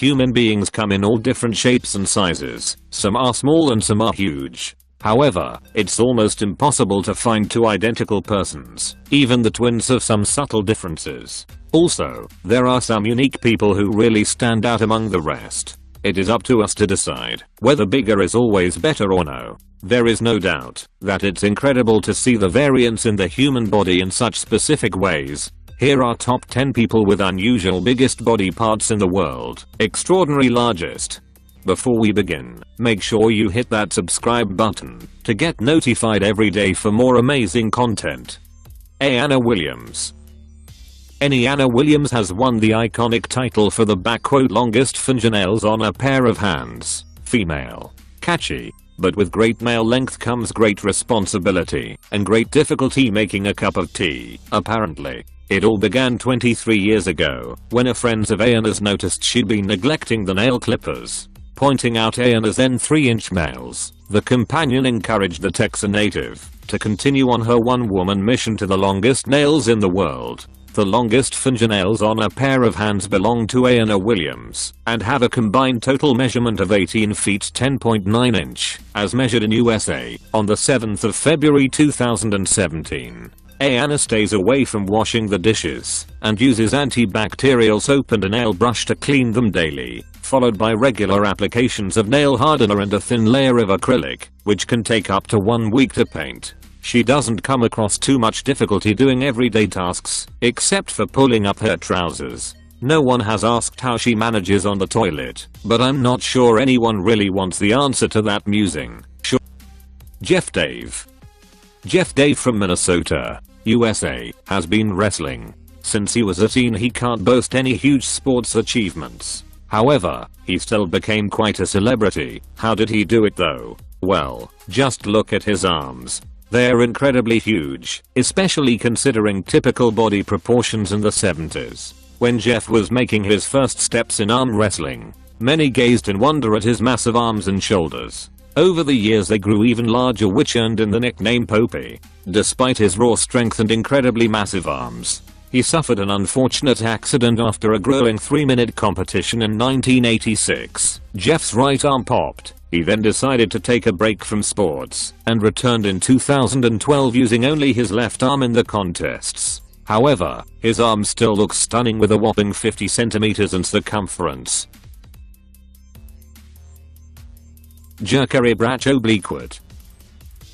Human beings come in all different shapes and sizes, some are small and some are huge. However, it's almost impossible to find two identical persons. Even the twins have some subtle differences. Also, there are some unique people who really stand out among the rest. It is up to us to decide whether bigger is always better or no. There is no doubt that it's incredible to see the variance in the human body in such specific ways. Here are top 10 people with unusual biggest body parts in the world. Extraordinary largest. Before we begin, make sure you hit that subscribe button to get notified every day for more amazing content. Anna Williams. Anna Williams has won the iconic title for the "longest fingernails on a pair of hands." Female. Catchy. But with great male length comes great responsibility and great difficulty making a cup of tea, apparently. It all began 23 years ago when a friend of Anna's noticed she'd been neglecting the nail clippers. Pointing out Anna's then 3-inch nails, the companion encouraged the Texan native to continue on her one-woman mission to the longest nails in the world. The longest fingernails on a pair of hands belong to Anna Williams and have a combined total measurement of 18 feet 10.9 inch, as measured in USA, on the 7th of February 2017. Anna stays away from washing the dishes and uses antibacterial soap and a nail brush to clean them daily, followed by regular applications of nail hardener and a thin layer of acrylic, which can take up to 1 week to paint. She doesn't come across too much difficulty doing everyday tasks, except for pulling up her trousers. No one has asked how she manages on the toilet, but I'm not sure anyone really wants the answer to that musing. Sure. Jeff Dave. Jeff Dave from Minnesota, USA, has been wrestling. Since he was a teen he can't boast any huge sports achievements. However, he still became quite a celebrity. How did he do it though? Well, just look at his arms. They're incredibly huge, especially considering typical body proportions in the 70s. When Jeff was making his first steps in arm wrestling, many gazed in wonder at his massive arms and shoulders. Over the years they grew even larger, which earned him the nickname Popey. Despite his raw strength and incredibly massive arms, he suffered an unfortunate accident after a grueling 3-minute competition in 1986. Jeff's right arm popped. He then decided to take a break from sports and returned in 2012 using only his left arm in the contests. However, his arm still looks stunning with a whopping 50 centimeters in circumference. Jerkari Bracho Bleakwood.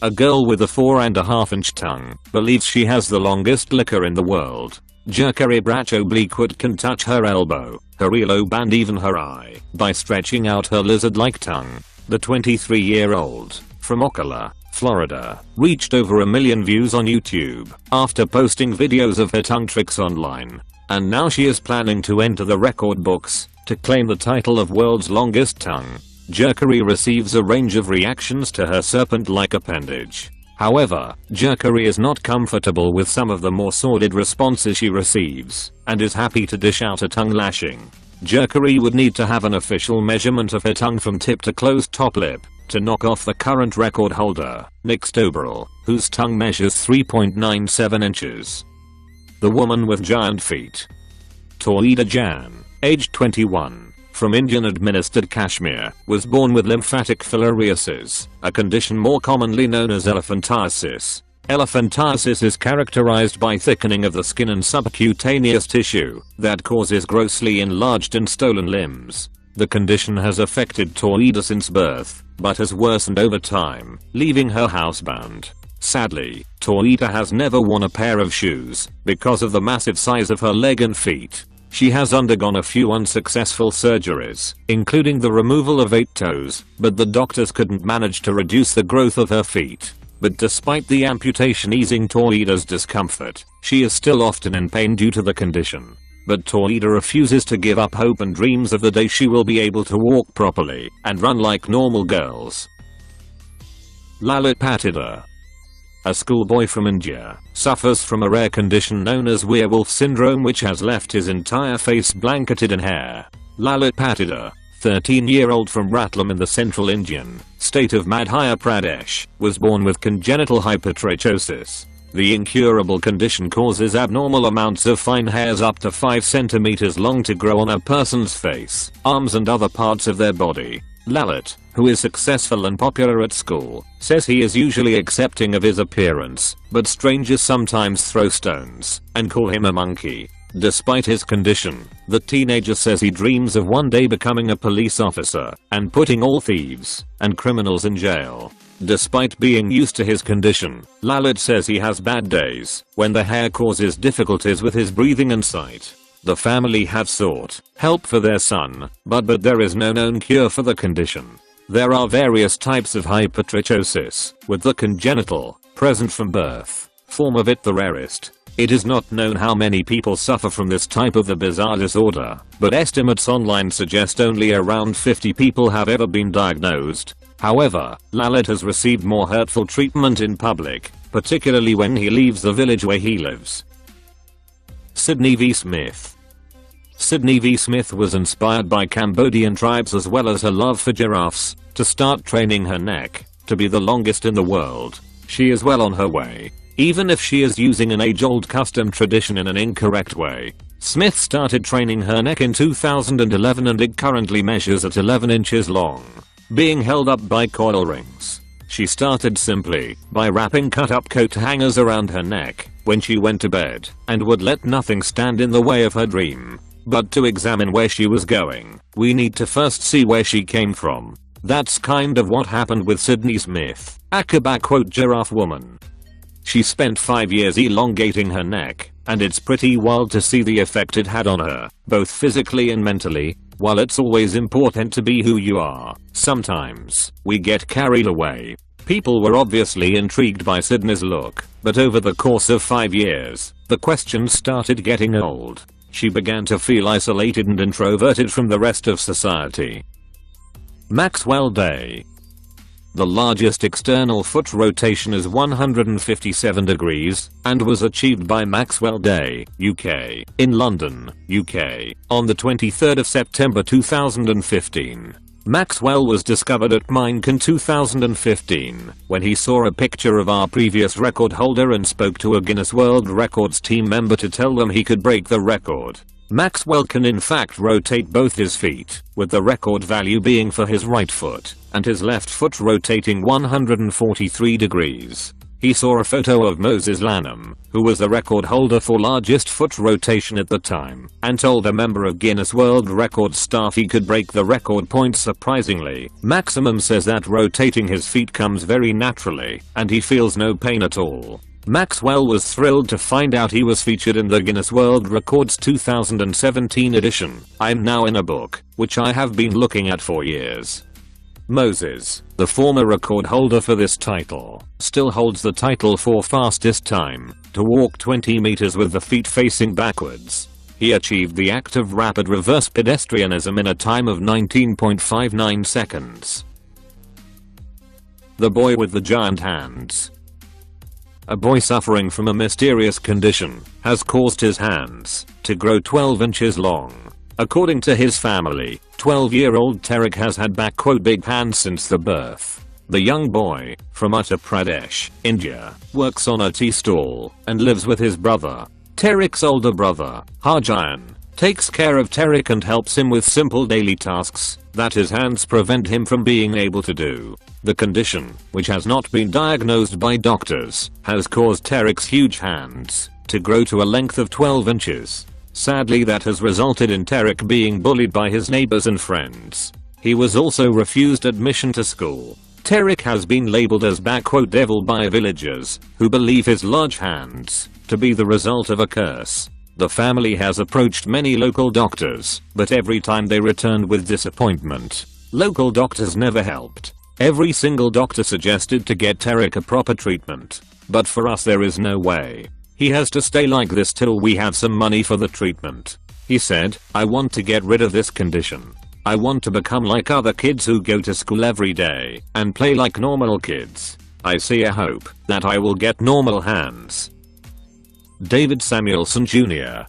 A girl with a 4.5-inch tongue believes she has the longest liquor in the world. Jerkari Bracho Bleakwood can touch her elbow, her earlobe and even her eye by stretching out her lizard-like tongue. The 23-year-old, from Ocala, Florida, reached over 1 million views on YouTube after posting videos of her tongue tricks online. And now she is planning to enter the record books to claim the title of world's longest tongue. Jerkari receives a range of reactions to her serpent-like appendage. However, Jerkari is not comfortable with some of the more sordid responses she receives and is happy to dish out a tongue lashing. Jerkari would need to have an official measurement of her tongue from tip to closed top lip to knock off the current record holder, Nick Stoberl, whose tongue measures 3.97 inches. The woman with giant feet. Tawhida Jan, aged 21, from Indian-administered Kashmir, was born with lymphatic filariasis, a condition more commonly known as elephantiasis. Elephantiasis is characterized by thickening of the skin and subcutaneous tissue that causes grossly enlarged and swollen limbs. The condition has affected Tawhida since birth, but has worsened over time, leaving her housebound. Sadly, Tawhida has never worn a pair of shoes because of the massive size of her leg and feet. She has undergone a few unsuccessful surgeries, including the removal of 8 toes, but the doctors couldn't manage to reduce the growth of her feet. But despite the amputation easing Tawhida's discomfort, she is still often in pain due to the condition. But Tawhida refuses to give up hope and dreams of the day she will be able to walk properly and run like normal girls. Lalit Patidar. A schoolboy from India suffers from a rare condition known as werewolf syndrome, which has left his entire face blanketed in hair. Lalit Patidar, 13-year-old from Ratlam in the central Indian state of Madhya Pradesh, was born with congenital hypertrichosis. The incurable condition causes abnormal amounts of fine hairs up to 5 centimeters long to grow on a person's face, arms and other parts of their body. Lalit, who is successful and popular at school, says he is usually accepting of his appearance, but strangers sometimes throw stones and call him a monkey. Despite his condition, the teenager says he dreams of one day becoming a police officer and putting all thieves and criminals in jail. Despite being used to his condition, Lalit says he has bad days when the hair causes difficulties with his breathing and sight. The family have sought help for their son, but there is no known cure for the condition. There are various types of hypertrichosis, with the congenital, present from birth, form of it the rarest. It is not known how many people suffer from this type of the bizarre disorder, but estimates online suggest only around 50 people have ever been diagnosed. However, Lalit has received more hurtful treatment in public, particularly when he leaves the village where he lives. Sydney v. Smith. Sydney v. Smith was inspired by Cambodian tribes as well as her love for giraffes to start training her neck to be the longest in the world. She is well on her way, even if she is using an age-old custom tradition in an incorrect way. Smith started training her neck in 2011 and it currently measures at 11 inches long, being held up by coil rings. She started simply by wrapping cut-up coat hangers around her neck when she went to bed and would let nothing stand in the way of her dream. But to examine where she was going, we need to first see where she came from. That's kind of what happened with Sydney Smith, Akaba quote giraffe woman. She spent 5 years elongating her neck, and it's pretty wild to see the effect it had on her, both physically and mentally. While it's always important to be who you are, sometimes we get carried away. People were obviously intrigued by Sydney's look, but over the course of 5 years, the questions started getting old. She began to feel isolated and introverted from the rest of society. Maxwell Day. The largest external foot rotation is 157 degrees and was achieved by Maxwell Day, UK, in London, UK, on the 23rd of September 2015. Maxwell was discovered at Minecon 2015 when he saw a picture of our previous record holder and spoke to a Guinness World Records team member to tell them he could break the record. Maxwell can in fact rotate both his feet, with the record value being for his right foot, and his left foot rotating 143 degrees. He saw a photo of Moses Lanham, who was the record holder for largest foot rotation at the time, and told a member of Guinness World Records staff he could break the record point surprisingly. Maximum says that rotating his feet comes very naturally, and he feels no pain at all. Maxwell was thrilled to find out he was featured in the Guinness World Records 2017 edition. I'm now in a book, which I have been looking at for years. Moses, the former record holder for this title, still holds the title for fastest time to walk 20 meters with the feet facing backwards. He achieved the act of rapid reverse pedestrianism in a time of 19.59 seconds. The boy with the giant hands. A boy suffering from a mysterious condition has caused his hands to grow 12 inches long. According to his family, 12-year-old Tarek has had big hands since the birth. The young boy, from Uttar Pradesh, India, works on a tea stall and lives with his brother. Tarek's older brother, Harjan, takes care of Tarek and helps him with simple daily tasks that his hands prevent him from being able to do. The condition, which has not been diagnosed by doctors, has caused Tarek's huge hands to grow to a length of 12 inches. Sadly, that has resulted in Tarek being bullied by his neighbors and friends. He was also refused admission to school. Tarek has been labeled as "devil" by villagers, who believe his large hands to be the result of a curse. The family has approached many local doctors, but every time they returned with disappointment. Local doctors never helped. Every single doctor suggested to get Tarek a proper treatment. But for us there is no way. He has to stay like this till we have some money for the treatment. He said, "I want to get rid of this condition. I want to become like other kids who go to school every day and play like normal kids. I see a hope that I will get normal hands." David Samuelson Jr.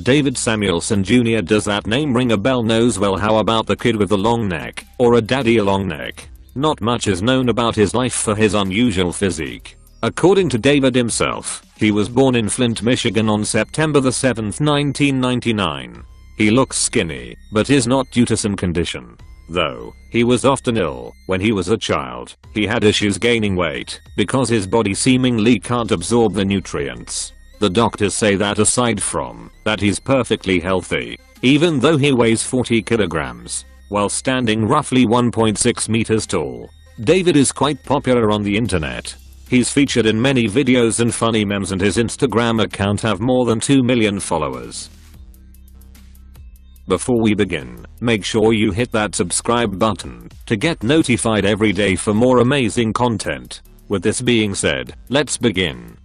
David Samuelson Jr. Does that name ring a bell? Knows well. How about the kid with the long neck, or a daddy long neck? Not much is known about his life for his unusual physique. According to David himself, he was born in Flint, Michigan on September the 7th, 1999. He looks skinny, but is not due to some condition. Though, he was often ill. When he was a child, he had issues gaining weight because his body seemingly can't absorb the nutrients. The doctors say that aside from that, he's perfectly healthy, even though he weighs 40 kilograms, while standing roughly 1.6 meters tall. David is quite popular on the internet. He's featured in many videos and funny memes, and his Instagram account have more than 2 million followers. Before we begin, make sure you hit that subscribe button to get notified every day for more amazing content. With this being said, let's begin.